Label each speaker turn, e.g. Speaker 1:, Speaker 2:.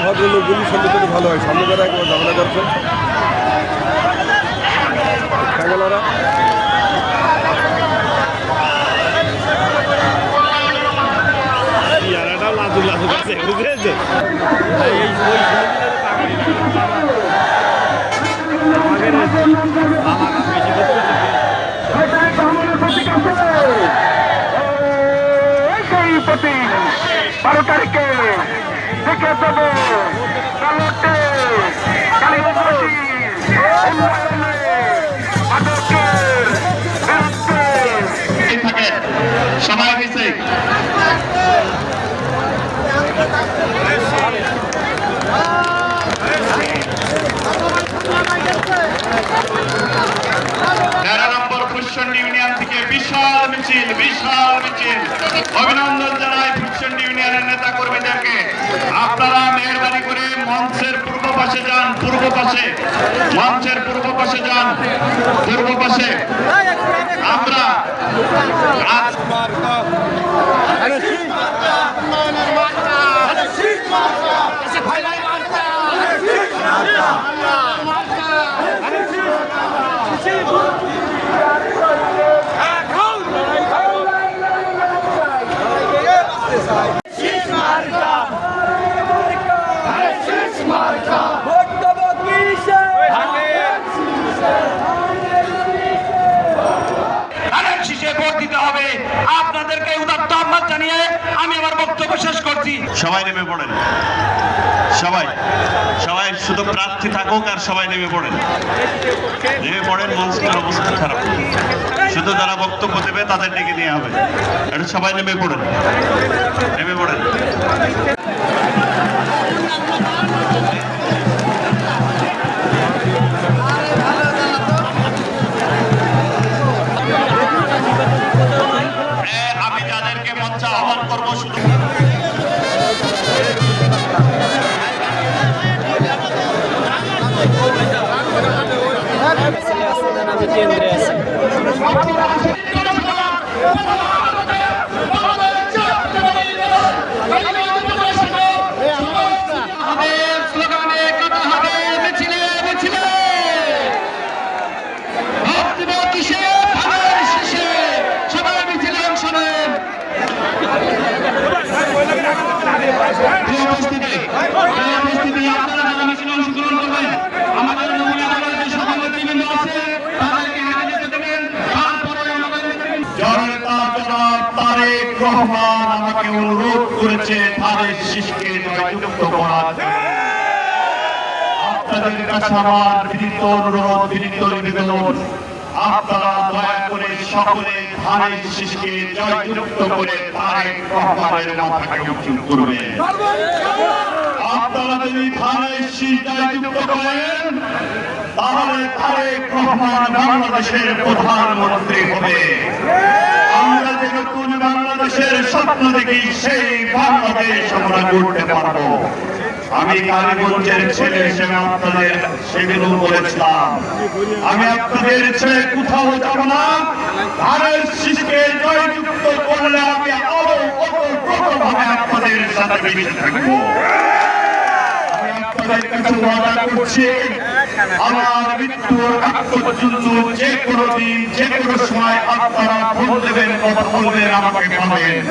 Speaker 1: আমাদের লোকগুলি সন্ধ্যে ভালো হয়, সামনে যারা একবার ঝামেলা করছে খেলারা লাজু লাজু আছে বুঝেছে
Speaker 2: বারো তারিখে দেখে দেবো সময় হয়েছে ইউনিয়ন থেকে বিশাল মিছিল অভিনন্দন জানাই ফুটচন্ডী ইউনিয়নের নেতা কর্মীদেরকে। আপনারা মেহরবানি করে মঞ্চের পূর্ব পাশে যান, মঞ্চের পূর্ব পাশে যান, আমরা আপনাদেরকে উদাত্ত আহ্বান জানিয়ে আমি আমার বক্তব্য শেষ করছি। সবাই নেমে পড়েন, সবাই শুধু প্রার্থী থাকুক আর সবাই নেমে পড়েন। মঞ্চের অবস্থা খারাপ, শুধু যারা বক্তব্য দেবে তাদের ডেকে নিয়ে হবে। এটা সবাই নেমে পড়েন। আমি যাদেরকে মঞ্চে আহ্বান করবো শুধু
Speaker 3: কেন্দ্রে আছে
Speaker 2: আমাকে অনুরোধ করেছে তাদের শিশকে জয়যুক্ত করার। আপনাদের কাছে আমার বিনীত অনুরোধ, বিনীত নিবেদন, আপনারা দয়া করে সকলে ধানের শিশকে জয়যুক্ত করে তারেক রহমানের মাথাকে উঁচু করবেন। আপনারা যদি ধানের শীষ জয়যুক্ত করেন তাহলে তারেক রহমান বাংলাদেশের প্রধানমন্ত্রী হবে। আমরা যে নতুন বাংলাদেশের স্বপ্ন দেখি সেই বাংলাদেশ আমরা গড়তে পারবো। আমি কালীগঞ্জের ছেলে হিসেবে আপনাদের সেদিনও বলেছিলাম, আমি আপনাদের ছেলে কোথাও যাব না। ধানের শীষকে জয়যুক্ত করলে আমি আরো ওতপ্রোতভাবে আপনাদের সাথে মিশে থাকবো। আমি আপনাদের কাছে ওয়াদা করছি, আমার মৃত্যুর আগ পর্যন্ত যে কোনো দিন যে কোনো সময় আপনারা ফোন দেবেন, কথা বলবেন, আমাকে পাবেন।